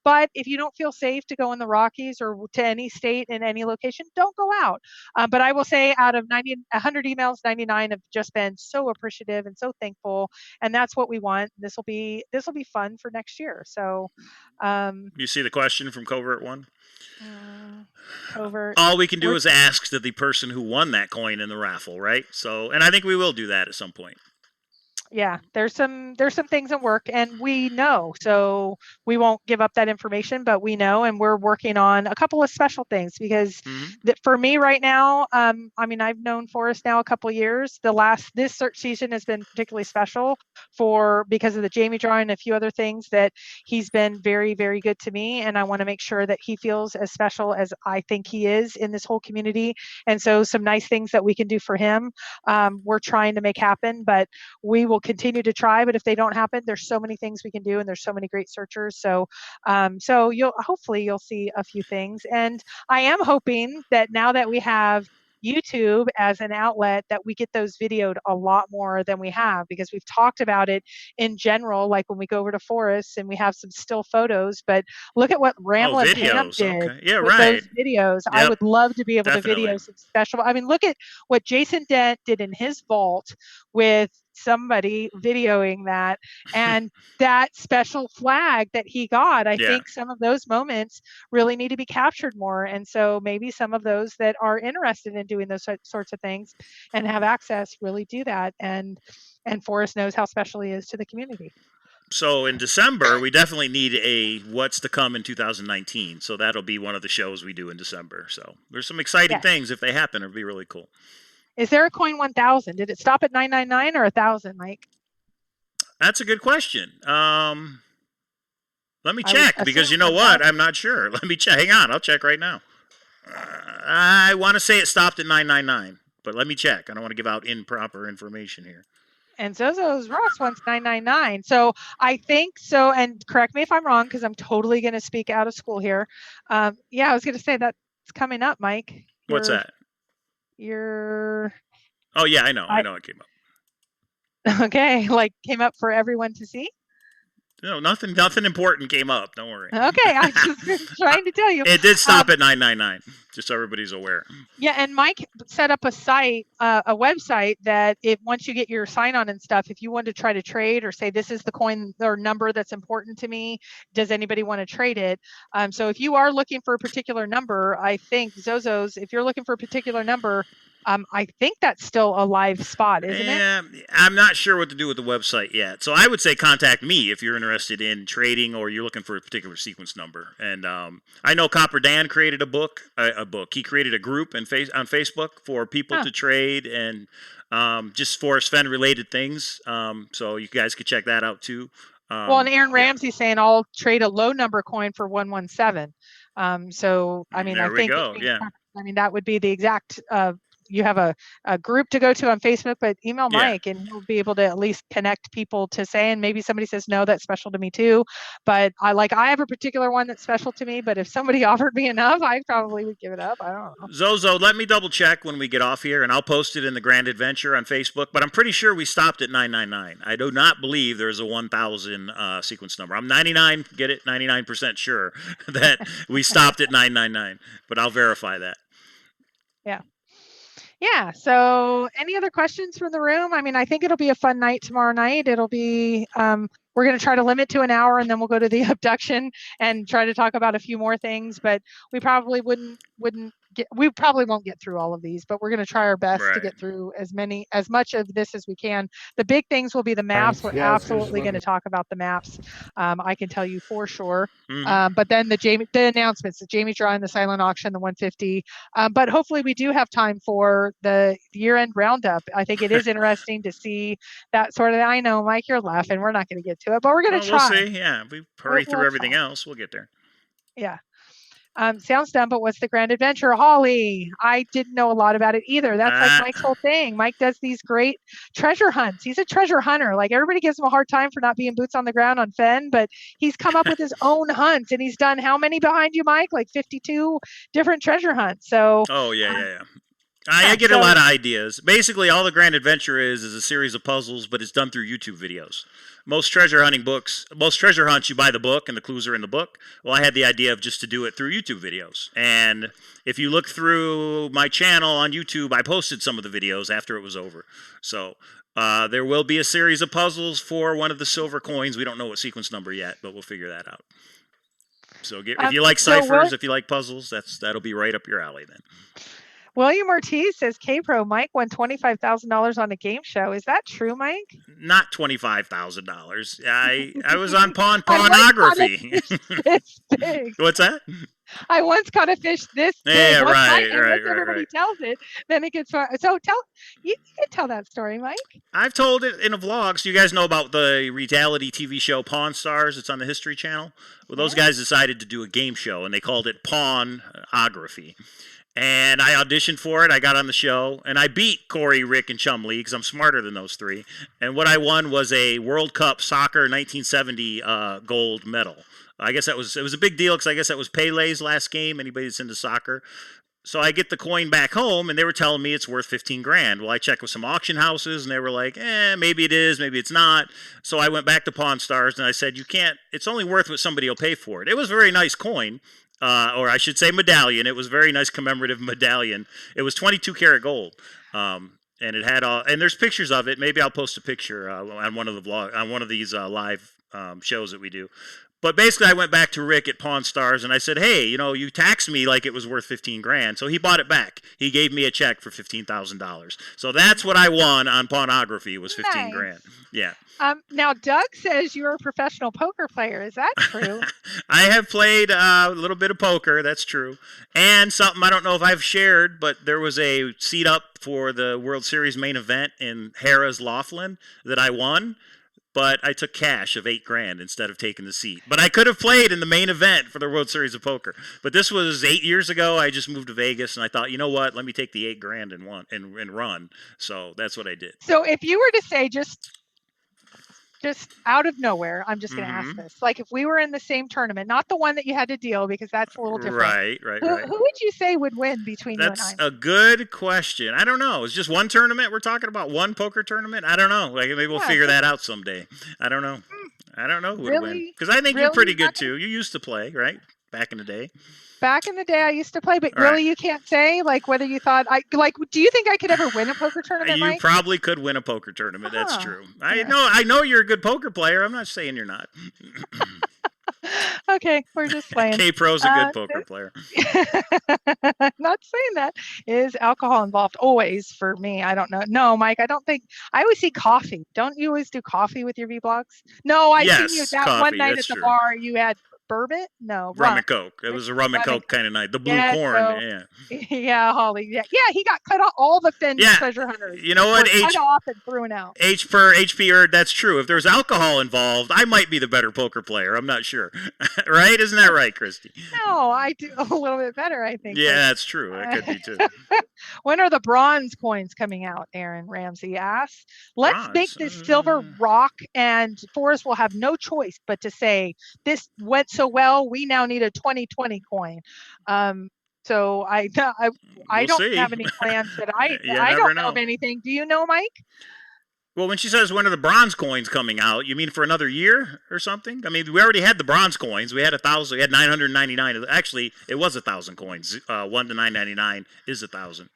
But if you don't feel safe to go in the Rockies or to any state in any location, don't go out. But I will say out of 100 emails, 99 have just been so appreciative and so thankful. And that's what we want. This will be fun for next year. So you see the question from Covert One? Covert. All we can do is ask to the person who won that coin in the raffle, right? So, and I think we will do that at some point. Yeah, there's some things in work, and we know, so we won't give up that information, but we know, and we're working on a couple of special things because for me right now, I mean, I've known Forrest now a couple of years. This search season has been particularly special because of the Jamie drawing and a few other things that he's been very, very good to me, and I want to make sure that he feels as special as I think he is in this whole community. And so some nice things that we can do for him, we're trying to make happen, but we will continue to try. But if they don't happen, there's so many things we can do, and there's so many great searchers. So hopefully you'll see a few things. And I am hoping that now that we have YouTube as an outlet, that we get those videoed a lot more than we have, because we've talked about it in general, like when we go over to Forest and we have some still photos, but look at what Ramla and Pam did with those videos. Yep. I would love to be able to video some special. I mean, look at what Jason Dent did in his vault with somebody videoing that, and that special flag that he got. I think some of those moments really need to be captured more. And so maybe some of those that are interested in doing those sorts of things and have access really do that. And Forrest knows how special he is to the community. So in December, we definitely need a what's to come in 2019. So that'll be one of the shows we do in December. So there's some exciting things. If they happen, it'll be really cool. Is there a coin 1000? Did it stop at 999 or 1000, Mike? That's a good question. Let me check, because you know what? I'm not sure. Let me check. Hang on. I'll check right now. I want to say it stopped at 999, but let me check. I don't want to give out improper information here. And Zozo's Rocks wants 999. So I think so, and correct me if I'm wrong, because I'm totally going to speak out of school here. Yeah, I was going to say that's coming up, Mike. What's that? Oh, yeah, I know. I know it came up. Okay, like came up for everyone to see? No, nothing important came up. Don't worry. Okay, I just been trying to tell you. It did stop at 999, just so everybody's aware. Yeah, and Mike set up a site, a website that once you get your sign-on and stuff, if you want to try to trade or say this is the coin or number that's important to me, does anybody want to trade it? So if you are looking for a particular number, I think Zozo's, if you're looking for a particular number, I think that's still a live spot, isn't it? I'm not sure what to do with the website yet. So I would say contact me if you're interested in trading or you're looking for a particular sequence number. And I know Copper Dan created a book. He created a group on Facebook for people to trade and just Forrest Fenn related things. So you guys could check that out too. Well, and Aaron Ramsey's saying I'll trade a low number coin for 117. So I mean, there we go. Yeah. I mean, that would be the exact. You have a group to go to on Facebook, but email Mike and he'll be able to at least connect people to say, and maybe somebody says, no, that's special to me too. But I have a particular one that's special to me, but if somebody offered me enough, I probably would give it up. I don't know. Zozo, let me double check when we get off here and I'll post it in the Grand Adventure on Facebook, but I'm pretty sure we stopped at 999. I do not believe there's a 1000 sequence number. I'm 99% sure that we stopped at 999, but I'll verify that. Yeah. Yeah. So any other questions from the room? I mean, I think it'll be a fun night tomorrow night. It'll be, we're going to try to limit to an hour and then we'll go to the abduction and try to talk about a few more things, but we probably we probably won't get through all of these, but we're going to try our best to get through as much of this as we can. The big things will be the maps. We're absolutely going to talk about the maps. I can tell you for sure. But then the announcements, the Jamie drawing, the silent auction, the 150. But hopefully we do have time for the year-end roundup. I think it is interesting to see that sort of. I know, Mike, you're laughing. We're not going to get to it, but we're going to try. We'll see. Yeah, if we hurry through everything else, we'll get there. Yeah. Sounds dumb, but what's the Grand Adventure? Holly, I didn't know a lot about it either. That's like Mike's whole thing. Mike does these great treasure hunts. He's a treasure hunter. Like everybody gives him a hard time for not being boots on the ground on Fenn, but he's come up with his own hunts and he's done how many behind you, Mike? Like 52 different treasure hunts. So. Oh, yeah. I get a lot of ideas. Basically, all the Grand Adventure is a series of puzzles, but it's done through YouTube videos. Most treasure hunts, you buy the book and the clues are in the book. Well, I had the idea of just to do it through YouTube videos. And if you look through my channel on YouTube, I posted some of the videos after it was over. So there will be a series of puzzles for one of the silver coins. We don't know what sequence number yet, but we'll figure that out. So if you like ciphers, if you like puzzles, that'll be right up your alley then. William Ortiz says Kpro Mike won $25,000 on a game show. Is that true, Mike? Not $25,000. I was on pornography. What's that? I once caught a fish this big. Yeah, right. Everybody tells it, then it gets far. So you can tell that story, Mike. I've told it in a vlog. So you guys know about the reality TV show Pawn Stars? It's on the History Channel. Well, those guys decided to do a game show, and they called it Pawnography. And I auditioned for it. I got on the show, and I beat Corey, Rick, and Chumlee because I'm smarter than those three. And what I won was a World Cup Soccer 1970 gold medal. I guess it was a big deal because I guess that was Pele's last game. Anybody that's into soccer. So I get the coin back home, and they were telling me it's worth $15,000. Well, I checked with some auction houses, and they were like, maybe it is, maybe it's not. So I went back to Pawn Stars, and I said, you can't. It's only worth what somebody will pay for it. It was a very nice coin. Or I should say medallion. It was a very nice commemorative medallion. It was 22 karat gold. And it had and there's pictures of it. Maybe I'll post a picture on one of the vlog, on one of these live shows that we do. But basically, I went back to Rick at Pawn Stars and I said, "Hey, you taxed me like it was worth 15 grand." So he bought it back. He gave me a check for $15,000. So that's what I won on pawnography was 15 grand. Yeah. Now, Doug says you're a professional poker player. Is that true? I have played a little bit of poker. That's true. And something I don't know if I've shared, but there was a seat up for the World Series main event in Harrah's Laughlin that I won. But I took cash of $8 grand instead of taking the seat. But I could have played in the main event for the World Series of Poker. But this was 8 years ago. I just moved to Vegas, and I thought, you know what? Let me take the $8 grand and run. So that's what I did. So if you were to say just out of nowhere, I'm just going to ask this. Like if we were in the same tournament, not the one that you had to deal because that's a little different. Right. Who would you say would win between you and I? That's a good question. I don't know. It's just one tournament we're talking about, one poker tournament? I don't know. Like maybe we'll figure that out someday. I don't know. I don't know who would win. Because I think you're pretty good too. You used to play, right? Back in the day. Back in the day, I used to play, but really, you can't say like whether you thought do you think I could ever win a poker tournament? You probably could win a poker tournament. That's true. I know you're a good poker player. I'm not saying you're not. Okay, we're just playing. Kpro's a good poker player. Not saying that. Is alcohol involved? Always for me. I don't know. No, Mike, I don't think. I always see coffee. Don't you always do coffee with your V-blogs? No, I seen you that coffee, one night at the bar. You had bourbon? No, rum and Coke. It was a rum and Coke kind of night. The blue corn. Yeah, Holly. Yeah, he got cut off. All the Finn treasure hunters. You know what? Cut off and thrown out. HP Erd, that's true. If there's alcohol involved, I might be the better poker player. I'm not sure. Right? Isn't that right, Christy? No, I do a little bit better, I think. Yeah, that's true. That could be too. When are the bronze coins coming out? Aaron Ramsey asks. Let's make this silver rock, and Forrest will have no choice but to say this went so well. We now need a 2020 coin. So I don't have any plans that I don't know of anything. Do you know, Mike? Well, when she says when are the bronze coins coming out, you mean for another year or something? I mean, we already had the bronze coins. We had 1,000. We had 999. Actually, it was 1,000 coins. 1 to 999 is 1,000.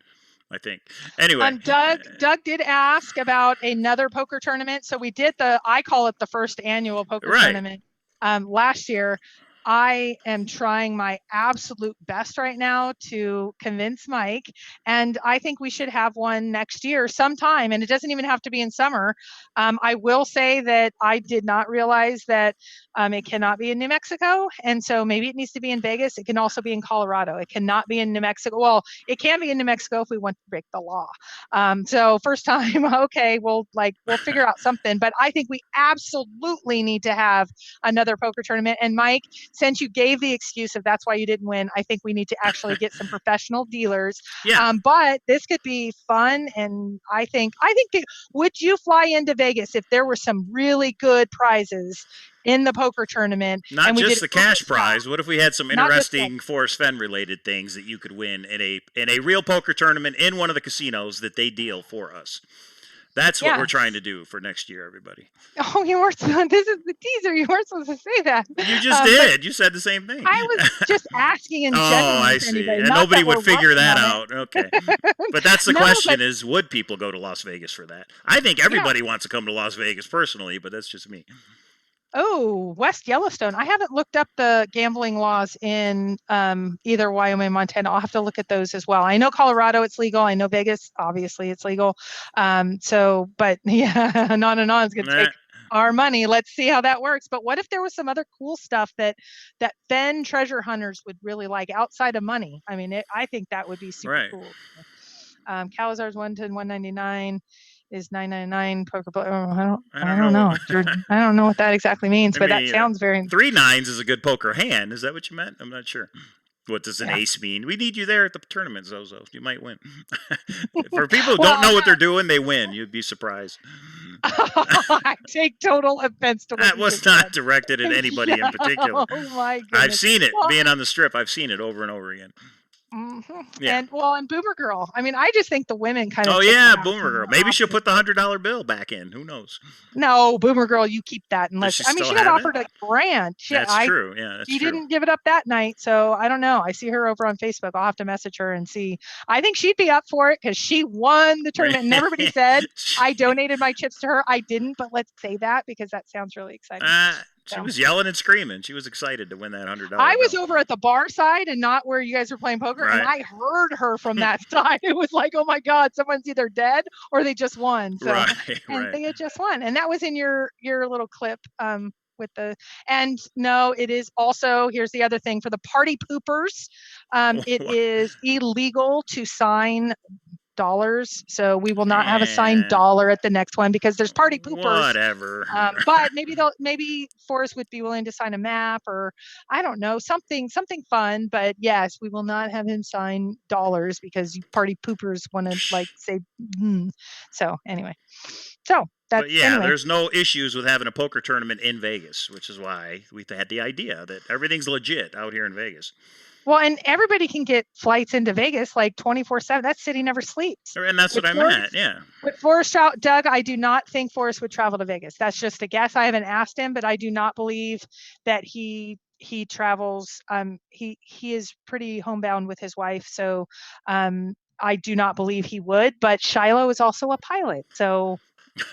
I think. Anyway, Doug did ask about another poker tournament. So we did I call it the first annual poker tournament last year. I am trying my absolute best right now to convince Mike, and I think we should have one next year sometime, and it doesn't even have to be in summer. I will say that I did not realize that it cannot be in New Mexico, and so maybe it needs to be in Vegas. It can also be in Colorado. It cannot be in New Mexico. Well, it can be in New Mexico if we want to break the law. So first time, okay, we'll figure out something, but I think we absolutely need to have another poker tournament. And Mike, since you gave the excuse of that's why you didn't win, I think we need to actually get some professional dealers. Yeah. But this could be fun, and I think would you fly into Vegas if there were some really good prizes in the poker tournament? Not just the cash prize. What if we had some interesting Forrest Fenn related things that you could win in a real poker tournament in one of the casinos that they deal for us? That's what we're trying to do for next year, everybody. Oh, you weren't. This is the teaser. You weren't supposed to say that. You just did. You said the same thing. I was just asking in general. Oh, I see. And nobody would figure that out. Okay. But that's the question is, would people go to Las Vegas for that? I think everybody wants to come to Las Vegas personally, but that's just me. Oh, West Yellowstone. I haven't looked up the gambling laws in either Wyoming or Montana. I'll have to look at those as well. I know Colorado, it's legal. I know Vegas, obviously, it's legal. But yeah, on and on is going to take our money. Let's see how that works. But what if there was some other cool stuff that Fenn treasure hunters would really like outside of money? I mean, I think that would be super cool. Calazar's 1 to 199. Is 999 poker player? I don't know. I don't know what that exactly means, but that sounds very. 3 9s is a good poker hand. Is that what you meant? I'm not sure. What does an ace mean? We need you there at the tournament, Zozo. You might win. For people who don't know what they're doing, they win. You'd be surprised. I take total offense to what that was not directed at anybody in particular. Oh my goodness. I've seen it. Being on the strip, I've seen it over and over again. Mm-hmm. Yeah. And Boomer Girl. I mean, I just think the women kind of. Oh yeah, Boomer Girl. Maybe she'll put the $100 bill back in. Who knows? No, Boomer Girl, you keep that unless. She got offered a grand. That's true. Yeah, that's true. She didn't give it up that night, so I don't know. I see her over on Facebook. I'll have to message her and see. I think she'd be up for it because she won the tournament, and everybody said I donated my chips to her. I didn't, but let's say that because that sounds really exciting. She was yelling and screaming. She was excited to win that $100. I was over at the bar side and not where you guys were playing poker, and I heard her from that side. It was like, oh my God, someone's either dead or they just won. So, they had just won, and that was in your little clip. With the, and no, it is also, here's the other thing for the party poopers. It is illegal to sign dollars, so we will not have a signed dollar at the next one because there's party poopers. Whatever. But maybe Forrest would be willing to sign a map, or I don't know, something fun. But yes, we will not have him sign dollars because you party poopers want to like say. So anyway, that's, but yeah, there's no issues with having a poker tournament in Vegas, which is why we had the idea that everything's legit out here in Vegas. Well, and everybody can get flights into Vegas like 24/7. That city never sleeps. And that's what I meant, yeah. With Forrest out, Doug, I do not think Forrest would travel to Vegas. That's just a guess. I haven't asked him, but I do not believe that he travels. He is pretty homebound with his wife, so I do not believe he would. But Shiloh is also a pilot, so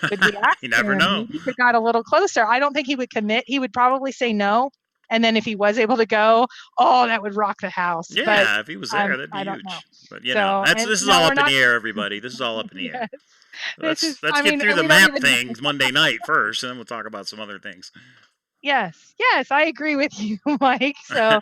could we ask you never know. Maybe he got a little closer. I don't think he would commit. He would probably say no. And then if he was able to go, that would rock the house. Yeah, but, if he was there, that'd be huge. Know. But this is all up in the air, everybody. This is all up in the air. Let's get through the map things Monday night first, and then we'll talk about some other things. Yes, I agree with you, Mike. So,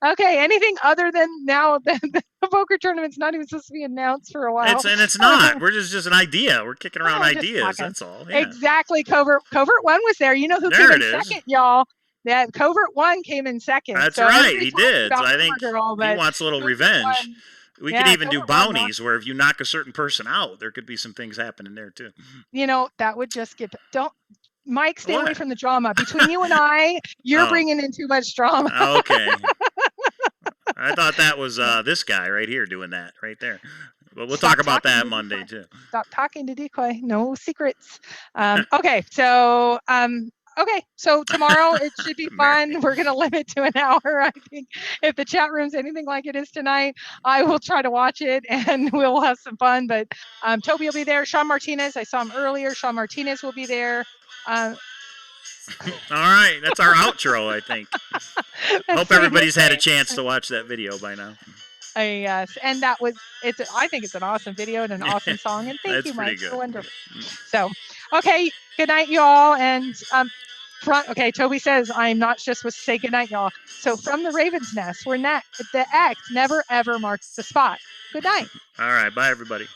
okay, anything other than now the poker tournament's not even supposed to be announced for a while. It's not. We're just an idea. We're kicking around ideas. That's all. Yeah. Exactly. Covert 1 was there. You know who came in second, y'all? That Covert 1 came in second. That's right. He did. So I think he wants a little revenge. We could even do bounties where if you knock a certain person out, there could be some things happening there too. That would just get. Mike, stay away from the drama. Between you and I, you're bringing in too much drama. Okay. I thought that was this guy right here doing that right there. But we'll talk about that Monday too. Stop talking to Decoy. No secrets. Okay. So tomorrow it should be fun. We're going to limit to an hour. I think if the chat room's anything like it is tonight, I will try to watch it and we'll have some fun. But Toby will be there. Sean Martinez, I saw him earlier. Sean Martinez will be there. All right. That's our outro, I think. Hope everybody's had a chance to watch that video by now. Yes, and I think it's an awesome video and an awesome song. And thank you, Mike. So wonderful. So, okay, good night, y'all. And okay, Toby says I'm not just supposed to say good night, y'all. So from the Raven's Nest, the X never ever marks the spot. Good night. All right, bye everybody.